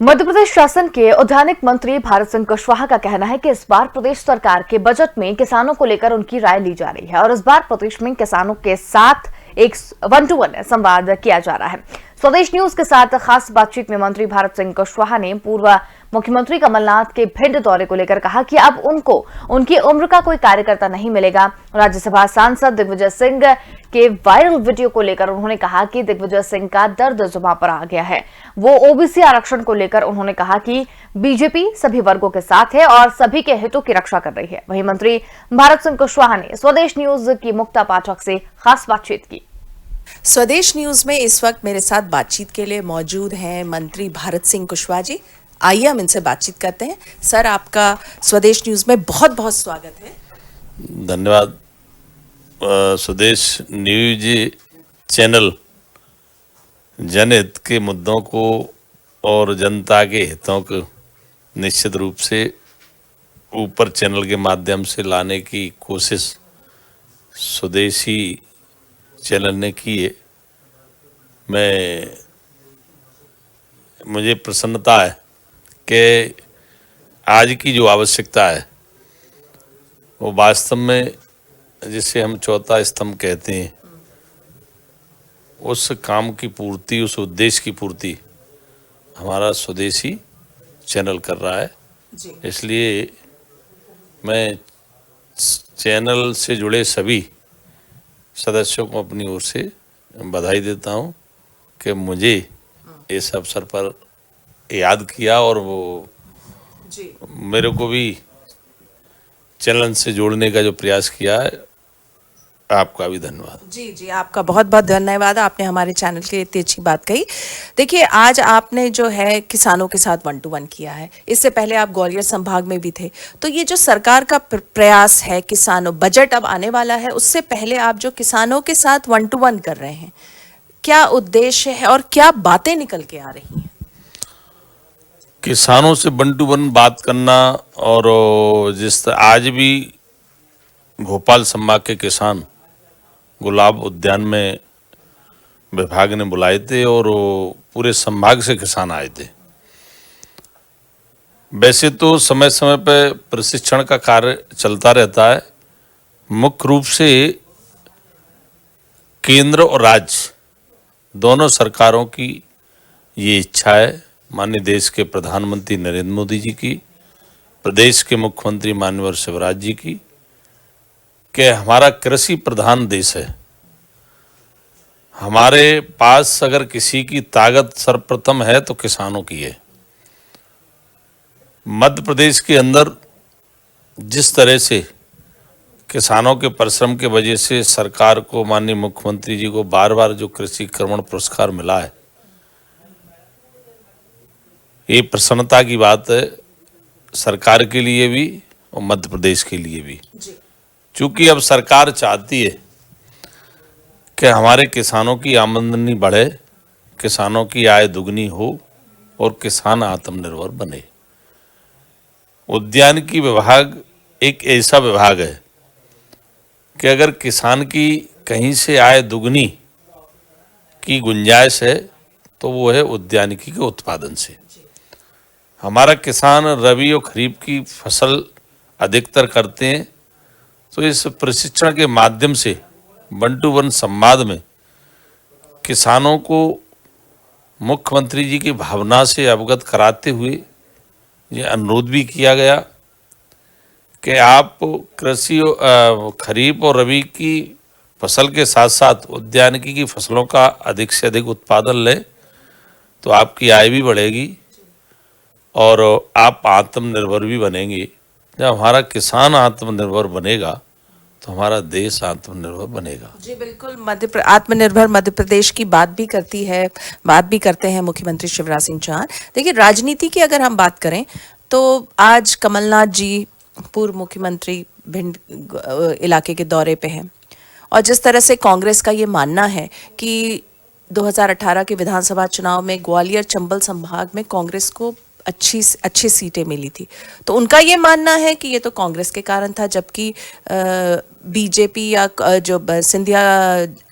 मध्य प्रदेश शासन के उद्यानिक मंत्री भारत सिंह कुशवाहा का कहना है कि इस बार प्रदेश सरकार के बजट में किसानों को लेकर उनकी राय ली जा रही है और इस बार प्रदेश में किसानों के साथ एक 1-to-1 संवाद किया जा रहा है। स्वदेश न्यूज के साथ खास बातचीत में मंत्री भारत सिंह कुशवाहा ने पूर्व मुख्यमंत्री कमलनाथ के भिंड दौरे को लेकर कहा कि अब उनको उनकी उम्र का कोई कार्यकर्ता नहीं मिलेगा। राज्यसभा सांसद दिग्विजय सिंह के वायरल वीडियो को लेकर उन्होंने कहा कि दिग्विजय सिंह का दर्द जुबां पर आ गया है। वो ओबीसी आरक्षण को लेकर उन्होंने कहा कि बीजेपी सभी वर्गों के साथ है और सभी के हितों की रक्षा कर रही है। वहीं मंत्री भारत सिंह कुशवाहा ने स्वदेश न्यूज की मुक्ता पाठक से खास बातचीत की। स्वदेश न्यूज में इस वक्त मेरे साथ बातचीत के लिए मौजूद हैं मंत्री भारत सिंह कुशवाहा जी। आइए हम इनसे बातचीत करते हैं। सर, आपका स्वदेश न्यूज में बहुत बहुत स्वागत है। धन्यवाद। स्वदेश न्यूज चैनल जनहित के मुद्दों को और जनता के हितों को निश्चित रूप से ऊपर चैनल के माध्यम से लाने की कोशिश स्वदेशी चैनल ने की है। मुझे प्रसन्नता है कि आज की जो आवश्यकता है वो वास्तव में जिसे हम चौथा स्तंभ कहते हैं, उस काम की पूर्ति, उस उद्देश्य की पूर्ति हमारा स्वदेशी चैनल कर रहा है। इसलिए मैं चैनल से जुड़े सभी सदस्यों को अपनी ओर से बधाई देता हूं कि मुझे इस अवसर पर याद किया और वो मेरे को भी चैनल से जोड़ने का जो प्रयास किया है। आपका भी धन्यवाद। जी, आपका बहुत बहुत धन्यवाद। आपने हमारे चैनल के लिए इतनी अच्छी बात कही। देखिए, आज आपने जो है किसानों के साथ 1-to-1 किया है। इससे पहले आप ग्वालियर संभाग में भी थे। तो ये जो सरकार का प्रयास है, किसानों बजट अब आने वाला है, उससे पहले आप जो किसानों के साथ 1-to-1 कर रहे हैं, क्या उद्देश्य है और क्या बातें निकल के आ रही हैं? किसानों से 1-to-1 बात करना, और जिस आज भी भोपाल संभाग के किसान गुलाब उद्यान में विभाग ने बुलाए थे और पूरे संभाग से किसान आए थे। वैसे तो समय समय पर प्रशिक्षण का कार्य चलता रहता है। मुख्य रूप से केंद्र और राज्य दोनों सरकारों की ये इच्छा है, माननीय देश के प्रधानमंत्री नरेंद्र मोदी जी की, प्रदेश के मुख्यमंत्री माननीय शिवराज जी की, कि हमारा कृषि प्रधान देश है। हमारे पास अगर किसी की ताकत सर्वप्रथम है तो किसानों की है। मध्य प्रदेश के अंदर जिस तरह से किसानों के परिश्रम के वजह से सरकार को, माननीय मुख्यमंत्री जी को बार बार जो कृषि कर्मण पुरस्कार मिला है, ये प्रसन्नता की बात है सरकार के लिए भी और मध्य प्रदेश के लिए भी। चूंकि अब सरकार चाहती है कि हमारे किसानों की आमदनी बढ़े, किसानों की आय दुगनी हो और किसान आत्मनिर्भर बने। उद्यानिकी विभाग एक ऐसा विभाग है कि अगर किसान की कहीं से आय दुगनी की गुंजाइश है तो वो है उद्यानिकी के उत्पादन से। हमारा किसान रबी और खरीफ की फसल अधिकतर करते हैं। तो इस प्रशिक्षण के माध्यम से 1-to-1 संवाद में किसानों को मुख्यमंत्री जी की भावना से अवगत कराते हुए ये अनुरोध भी किया गया कि आप कृषि खरीफ और रबी की फसल के साथ साथ उद्यानिकी की फसलों का अधिक से अधिक उत्पादन लें तो आपकी आय भी बढ़ेगी और आप आत्मनिर्भर भी बनेंगे। जब हमारा किसान आत्मनिर्भर बनेगा तो हमारा देश आत्मनिर्भर बनेगा। जी बिल्कुल। आत्मनिर्भर मध्य प्रदेश की बात भी करते हैं मुख्यमंत्री शिवराज सिंह चौहान। देखिए, राजनीति की अगर हम बात करें तो आज कमलनाथ जी पूर्व मुख्यमंत्री भिंड इलाके के दौरे पे हैं और जिस तरह से कांग्रेस का ये मानना है कि 2018 के विधानसभा चुनाव में ग्वालियर चंबल संभाग में कांग्रेस को अच्छी सीटें मिली थी, तो उनका ये मानना है कि ये तो कांग्रेस के कारण था, जबकि बीजेपी या जो सिंधिया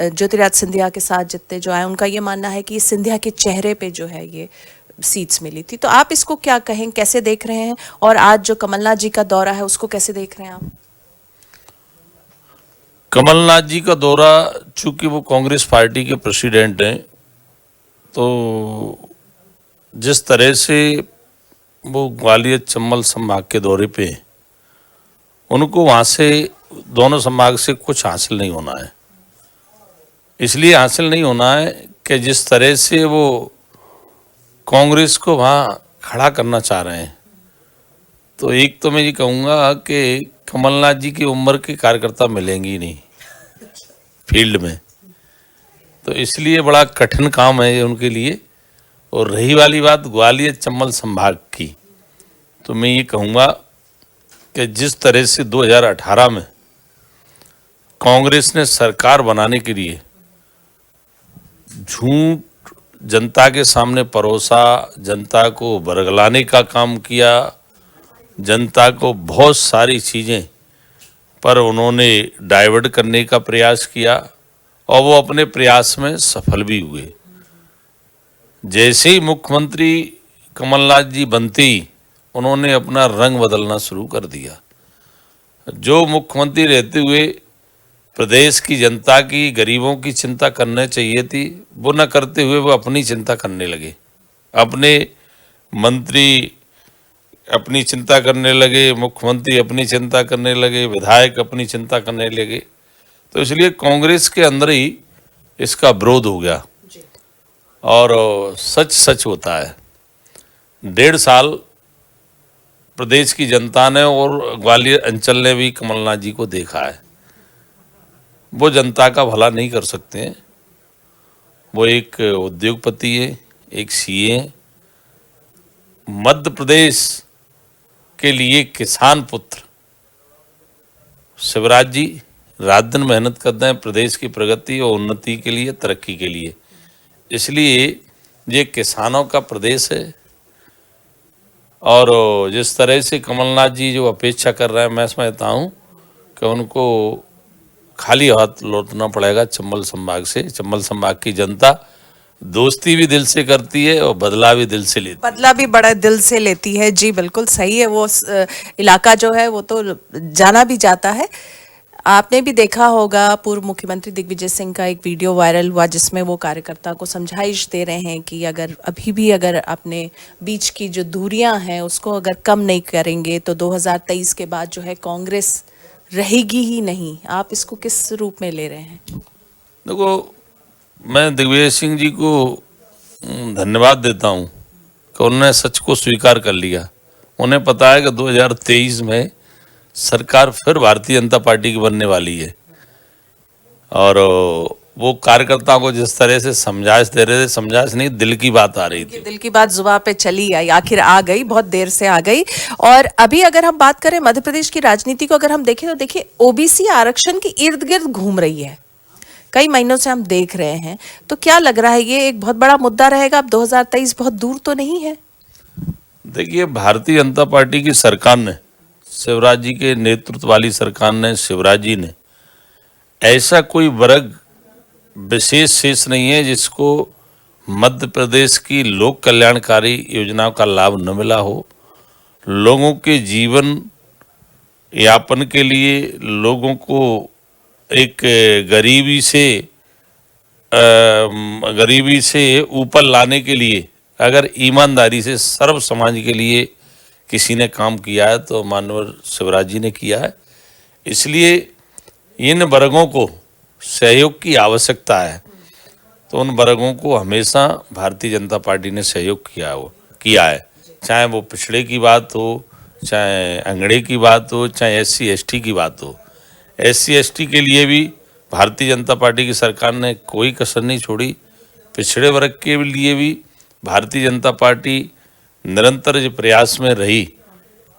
ज्योतिरादित्य सिंधिया के साथ जितने जो आए उनका ये मानना है कि सिंधिया के चेहरे पे जो है ये सीट्स मिली थी। तो आप इसको क्या कहें, कैसे देख रहे हैं, और आज जो कमलनाथ जी का दौरा है उसको कैसे देख रहे हैं आप? कमलनाथ जी का दौरा, चूंकि वो कांग्रेस पार्टी के प्रेसिडेंट हैं, तो जिस तरह से वो ग्वालियर चंबल संभाग के दौरे पे हैं, उनको वहाँ से दोनों संभाग से कुछ हासिल नहीं होना है। इसलिए हासिल नहीं होना है कि जिस तरह से वो कांग्रेस को वहाँ खड़ा करना चाह रहे हैं, तो एक तो मैं ये कहूँगा कि कमलनाथ जी की उम्र के कार्यकर्ता मिलेंगे ही नहीं फील्ड में, तो इसलिए बड़ा कठिन काम है ये उनके लिए। और रही वाली बात ग्वालियर चंबल संभाग की, तो मैं ये कहूँगा कि जिस तरह से 2018 में कांग्रेस ने सरकार बनाने के लिए झूठ जनता के सामने परोसा, जनता को बरगलाने का काम किया, जनता को बहुत सारी चीज़ें पर उन्होंने डाइवर्ट करने का प्रयास किया, और वो अपने प्रयास में सफल भी हुए। जैसे ही मुख्यमंत्री कमलनाथ जी बनते ही उन्होंने अपना रंग बदलना शुरू कर दिया। जो मुख्यमंत्री रहते हुए प्रदेश की जनता की, गरीबों की चिंता करने चाहिए थी, वो न करते हुए वो अपनी चिंता करने लगे। अपने मंत्री अपनी चिंता करने लगे, मुख्यमंत्री अपनी चिंता करने लगे, विधायक अपनी चिंता करने लगे। तो इसलिए कांग्रेस के अंदर ही इसका विरोध हो गया। और सच सच होता है, 1.5 साल प्रदेश की जनता ने और ग्वालियर अंचल ने भी कमलनाथ जी को देखा है। वो जनता का भला नहीं कर सकते हैं। वो एक उद्योगपति है, एक सीए हैं। मध्य प्रदेश के लिए किसान पुत्र शिवराज जी रात दिन मेहनत करते हैं प्रदेश की प्रगति और उन्नति के लिए, तरक्की के लिए। इसलिए ये किसानों का प्रदेश है। और जिस तरह से कमलनाथ जी जो अपेक्षा कर रहे हैं, मैं समझता हूँ कि उनको खाली हाथ लौटना पड़ेगा चंबल संभाग से। चंबल संभाग की जनता दोस्ती भी दिल से करती है और बदला भी दिल से लेती है। बदला भी बड़ा दिल से लेती है। जी बिल्कुल सही है। वो इलाका जो है वो तो जाना भी जाता है। आपने भी देखा होगा पूर्व मुख्यमंत्री दिग्विजय सिंह का एक वीडियो वायरल हुआ जिसमें वो कार्यकर्ता को समझाइश दे रहे हैं कि अगर अभी भी अगर अपने बीच की जो दूरियां हैं उसको अगर कम नहीं करेंगे तो 2023 के बाद जो है कांग्रेस रहेगी ही नहीं। आप इसको किस रूप में ले रहे हैं? देखो, मैं दिग्विजय सिंह जी को धन्यवाद देता हूँ कि उन्होंने सच को स्वीकार कर लिया। उन्हें पता है कि 2023 में सरकार फिर भारतीय जनता पार्टी की बनने वाली है। और वो कार्यकर्ताओं को जिस तरह से समझाइश दे रहे थे, समझाइश नहीं, दिल की बात आ रही थी। दिल की बात जुबान पे चली आई, आखिर आ गई, बहुत देर से आ गई। और अभी अगर हम बात करें मध्य प्रदेश की राजनीति को अगर हम देखें तो देखिए ओबीसी आरक्षण के इर्द गिर्द घूम रही है, कई महीनों से हम देख रहे हैं। तो क्या लग रहा है ये एक बहुत बड़ा मुद्दा रहेगा? अब 2023 बहुत दूर तो नहीं है। देखिए, भारतीय जनता पार्टी की सरकार ने, शिवराज जी के नेतृत्व वाली सरकार ने, शिवराज जी ने, ऐसा कोई वर्ग विशेष शेष नहीं है जिसको मध्य प्रदेश की लोक कल्याणकारी योजनाओं का लाभ न मिला हो। लोगों के जीवन यापन के लिए, लोगों को एक गरीबी से ऊपर लाने के लिए अगर ईमानदारी से सर्व समाज के लिए किसी ने काम किया है तो माननीय शिवराज जी ने किया है। इसलिए इन वर्गों को सहयोग की आवश्यकता है, तो उन वर्गों को हमेशा भारतीय जनता पार्टी ने सहयोग किया है। चाहे वो पिछड़े की बात हो, चाहे अंगड़े की बात हो, चाहे SC ST की बात हो। SC ST के लिए भी भारतीय जनता पार्टी की सरकार ने कोई कसर नहीं छोड़ी। पिछड़े वर्ग के लिए भी भारतीय जनता पार्टी निरंतर जो प्रयास में रही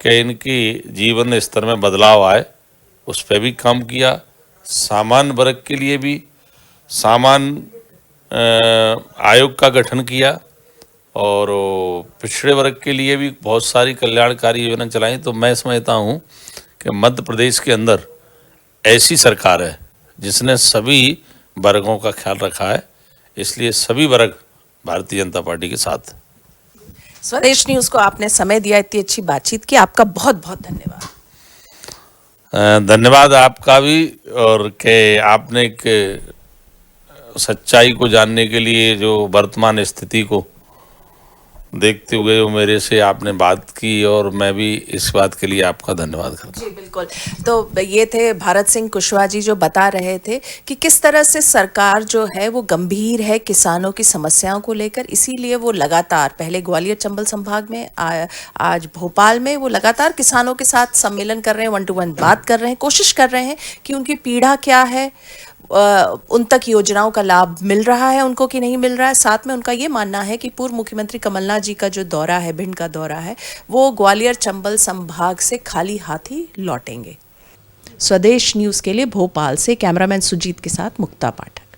कि इनके जीवन स्तर में बदलाव आए, उस पर भी काम किया। सामान्य वर्ग के लिए भी सामान्य आयोग का गठन किया और पिछड़े वर्ग के लिए भी बहुत सारी कल्याणकारी योजना चलाई। तो मैं समझता हूँ कि मध्य प्रदेश के अंदर ऐसी सरकार है जिसने सभी वर्गों का ख्याल रखा है, इसलिए सभी वर्ग भारतीय जनता पार्टी के साथ। स्वदेश न्यूज को आपने समय दिया, इतनी अच्छी बातचीत की, आपका बहुत बहुत धन्यवाद। धन्यवाद आपका भी, और के आपने एक सच्चाई को जानने के लिए जो वर्तमान स्थिति को देखते हुए जो मेरे से आपने बात की, और मैं भी इस बात के लिए आपका धन्यवाद करता हूं। जी बिल्कुल। तो ये थे भारत सिंह कुशवाहा जी जो बता रहे थे कि किस तरह से सरकार जो है वो गंभीर है किसानों की समस्याओं को लेकर, इसीलिए वो लगातार पहले ग्वालियर चंबल संभाग में, आज भोपाल में वो लगातार किसानों के साथ सम्मेलन कर रहे हैं, 1-to-1 बात कर रहे हैं, कोशिश कर रहे हैं कि उनकी पीड़ा क्या है, उन तक योजनाओं का लाभ मिल रहा है उनको कि नहीं मिल रहा है। साथ में उनका ये मानना है कि पूर्व मुख्यमंत्री कमलनाथ जी का जो दौरा है, भिंड का दौरा है, वो ग्वालियर चंबल संभाग से खाली हाथ ही लौटेंगे। स्वदेश न्यूज़ के लिए भोपाल से कैमरामैन सुजीत के साथ मुक्ता पाठक।